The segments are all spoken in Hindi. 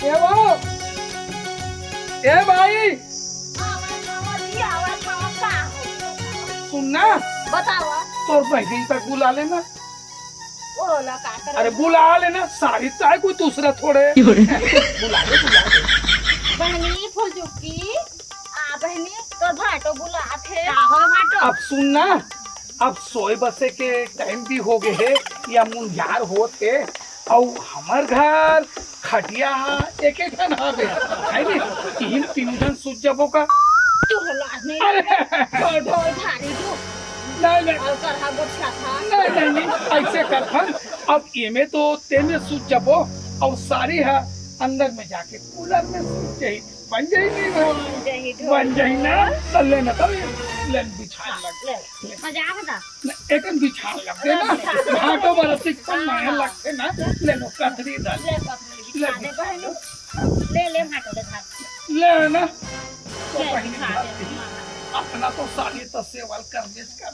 ए वो ए भाई सुनना बताओ तोर बहनी तक बुला लेना। बोला का कर अरे बुला लेना, सारी चाहे कोई दूसरा थोड़े बुला ले। बहनी फूल चुकी आ बहनी तो भाटो बुलाते हो भाटो। अब सुनना, अब सोए बसे के टाइम भी हो गए है या मुंजार होते और हमार घर खटिया एक एक ठन हवे है नी, तीन तीन जन सूझ जाबो का। तू लाज नहीं ढोल भारी तू नहीं और कर हा गोठा था नहीं ऐसे कर फन। अब एमे तो तेने सूझ जाबो और सारी है अंदर में जाके कूलर में सूझ जाई, बन जाई नहीं बन जाई ना। चल लेना तब लेन बिछा लग मजा बता एकन बिछा लग दे ना, घाटो बरसिक पन माया लगते ना। ले लो कतरी डाल ले कपड़े बिछा दे बहनी ले भाटो दे भाट ले ना तो ले बहनी बिछा दे अपना तो साली तो सेवल कर बेच कर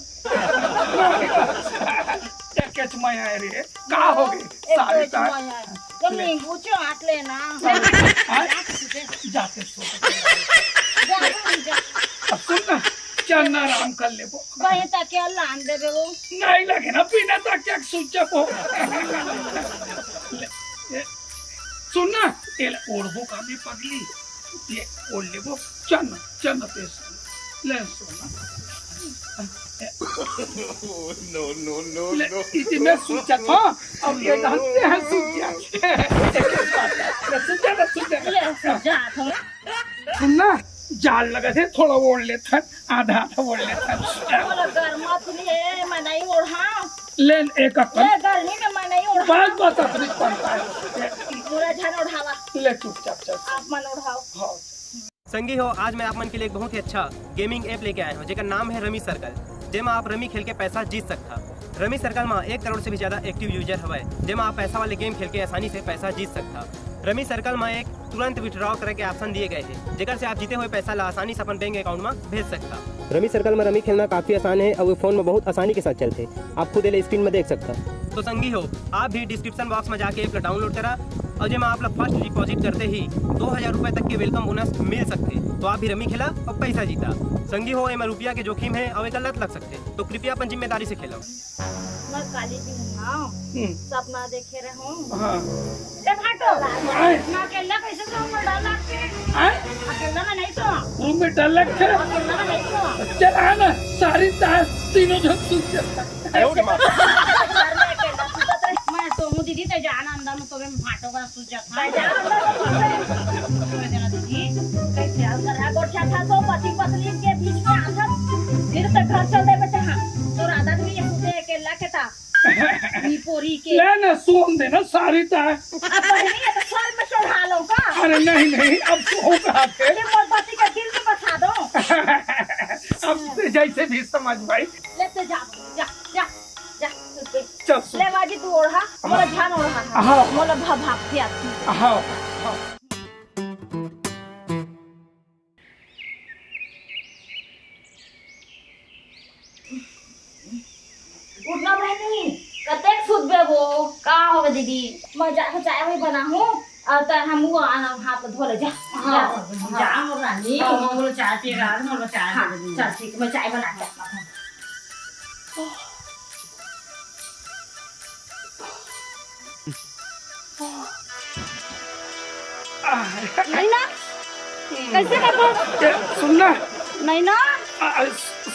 कैच माया रे का हो गई साली का तो नींबू चाट लेना जाके सो। अब सुन ना चल ना आराम कर ले वो भाई ताकि लान देबे वो नहीं लगे ना बिना ताकि सूझ को। सुन ना ये ओढ़बो का भी पगली ये ओढ़ ले वो चल तेज ले सोना। no. इसी में सूझ जाता अब ये ढंगते हैं सूझ जा थोड़ा सुनना जाल लगा थे थोड़ा ओढ़ लेता आधा ओढ़ लेता बोला गर्मा तुझे मैं नहीं ओढ़ा ले एक ये गर्मी में मैं नहीं ओढ़ा बात तकलीफ पड़ता है पूरा झन ओढ़ावा ले चुपचाप चल आप मन ओढ़ाओ। हाँ संगी हो, आज मैं आप मन के लिए एक बहुत ही अच्छा गेमिंग ऐप लेके आया हूँ जेका नाम है रमी सर्कल, जेमा आप रमी खेल के पैसा जीत सकता। रमी सर्कल में 1 करोड़ से भी ज्यादा एक्टिव यूजर हवे, जेमा आप पैसा वाले गेम खेल के आसानी से पैसा जीत सकता। रमी सर्कल में एक तुरंत विड्रॉ करे के ऑप्शन दिए गए हैं, जेकर से आप जीते हुए पैसा ला आसानी से अपन बैंक अकाउंट में भेज सकता। रमी सर्कल में रमी खेलना काफी आसान है और फोन में बहुत आसानी के साथ चलते, आप खुद स्क्रीन में देख सकता। तो संगी हो, आप भी डिस्क्रिप्शन बॉक्स में जाके ऐप का डाउनलोड करा और जब आप फर्स्ट डिपॉजिट करते ही 2000 रुपए तक के वेलकम बोनस मिल सकते, तो आप भी रमी खेला और पैसा जीता। संगी हो, एम रुपया के जोखिम है और एक लत लग सकते, तो कृपया अपन जिम्मेदारी से खेलो। मैं काली जी हूँ सपना देखे रहे हूँ। हाँ ले भाटो ना अकेला कैसे सो में डर लगते अकेला में नहीं सो रूम में डर लगता है अकेला में नहीं सो चल आना सारी तीनों जन सूझ जाता मैं तो हूँ दीदी ते जाना अंदर में तो मैं भाटो का सूझ जाता दीदी कैसे अंदर है गोठा था तो पति पत्नी के बीच में आता फिर तक घर चल दे बेटा। हाँ तो राधा भी ये मुझे अकेला के था पोरी के ले ना सोम देना सारी तार। अब बहनी है तो सर में चढ़ा लो का। अरे नहीं अब सो कहा थे ये मोमबत्ती का दिल में बसा दो अब जैसे भी समझ भाई लेते जा जा जा जा चल सो। ले बाजी तू ओढ़ा मोला ध्यान ओढ़ा हाँ। मोला भागती आती हाँ उठना बहनी कतेक सुबह वो का होवे दीदी मैं जाके चाय वही बना हूँ और तो हम वो आना हाथ धो ले जा जा मोर रानी मोर चाय पिएगा मोर चाय चल ठीक मैं चाय बना के नहीं ना कैसे करते सुनना नहीं ना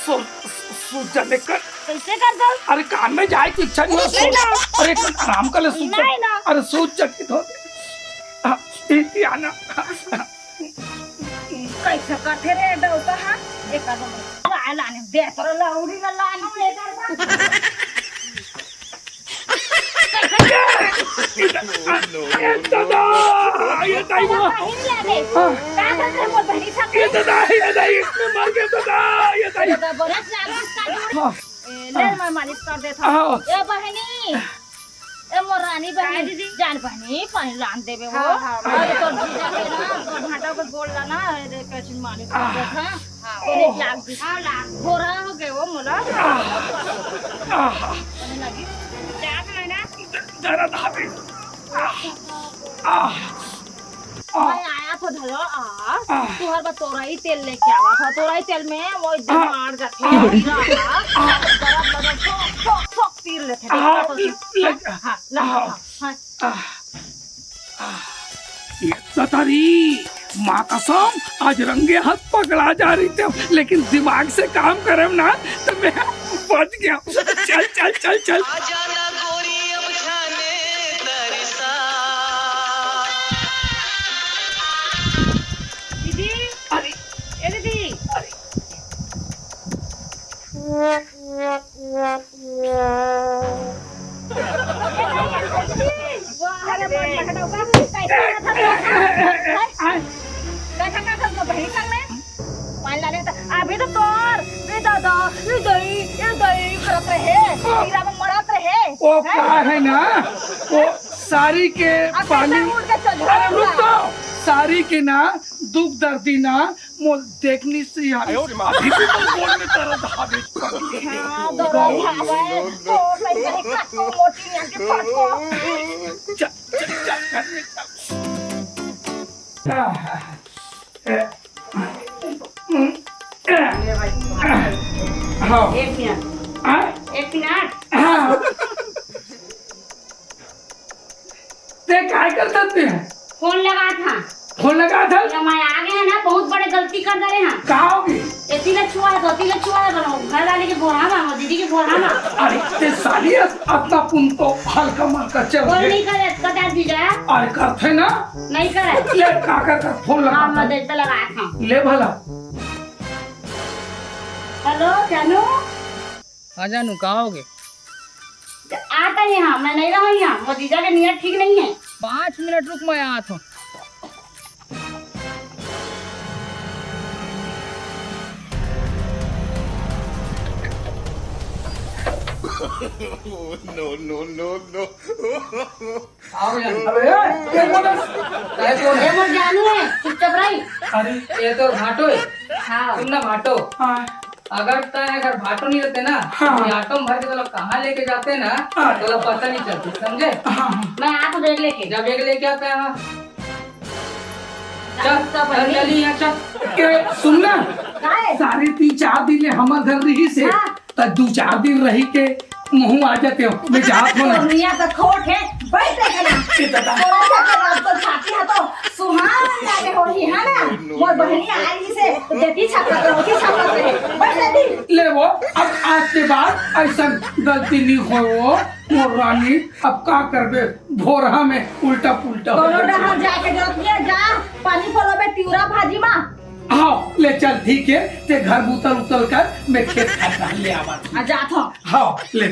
सूझ जाने का कैसे कर दो अरे काम में जाए की इच्छा नहीं हो अरे आराम कर ले सूझ नहीं ना अरे सूझ चकित हो आना कैसे करते रे डौता हां एक कदम लाने दे तोर लौड़ी का लाने दादा ये ताई वो ये दादा इसमें मर गया दादा ये ताई ले मैं मालिश कर देता हूं ए बहनी ए मोर रानी बहनी दीदी जान बहनी पानी लान देबे वो अरे तो जीजा के ना तो भाटा को बोल ला ना रे कैसे मालिश कर देता हां तो लाग दी हां लाग थोड़ा हो गए वो मोला लगी जा ना जरा धाबी मैं आया था धरो तू हर बार तोरई तेल लेके आवा था। तोरई तेल में वो मार जाते हैं तीर लेते ततारी माँ कसम आज रंगे हाथ पकड़ा जा रही थी, लेकिन दिमाग से काम करे ना तो मैं बच गया। चल चल चल चल दीदी। अरे ए दीदी अभी तो तोर दादा दही करत रहे हीरा में मरत रहे। वो क्या है ना, वो सारी के पानी। अरे रुक जाओ, सारी के ना दुख दर्दी ना मोल देखनी से अभी भी तो बोलने तरह धावे चल एक मिनट ते क्या कर सकते हैं? फोन लगा था जब मैं आ गए हैं ना बहुत बड़े गलती कर रहे हैं। कहाँ होगी? तिले छुआ बनाओ घर वाले के बोरा मांगो दीदी के बोरा मांगो। अरे ते साली अपना पुन तो हल्का मलका चल कोई नहीं करे कटा दी जाए। अरे करते ना नहीं करे ले काका का फोन लगा। हाँ मैं देख पे लगाया था। ले भला। हेलो जानू हाँ जानू कहाँ होगे? आता है यहाँ मैं नहीं रहा यहाँ भतीजा का नियत ठीक नहीं है। 5 मिनट रुक मैं आया था। no. आओ जानू। अबे ये बोला। काय कौन है? ये मत जानू है चुपचाप रही। अरे ये तो भाटो है। हाँ सुनना भाटो, हाँ अगर भाटो नहीं रहते ना हाँ। ये ऑटो में भर के तो लोग कहाँ लेके जाते हैं ना हाँ। तो लोग पता नहीं चलती, समझे? मैं आया तो देख लेके जब एक लेके आता है हाँ। चल, चल चली यहाँ चल। के सुनना काहे? सारी 3-4 दिन हमार घर रही से हाँ। तो 2-4 दिन रही के मुँह आ जाते हो मैं जात हो ना। दुनिया का खोट है बैठ देखेना ये दादा। थोड़ा सा अगर आपको छाती है तो सुहान लागे हो रही है ना। मोर बहनी आई से देती छापत रोटी छापत रहे बैठ देती। ले वो अब आज के बाद ऐसा गलती नहीं हो मोर रानी। अब का करबे भोरहा में उल्टा पुल्टा हो दोनों जाए। डहार जाके जोतिया जा पानी पलो में तिउरा भाजी मां। हाँ ले चल ठीक है ते घर उतल कर मैं खेत खाता ले आवा। आ जात हो हाँ ले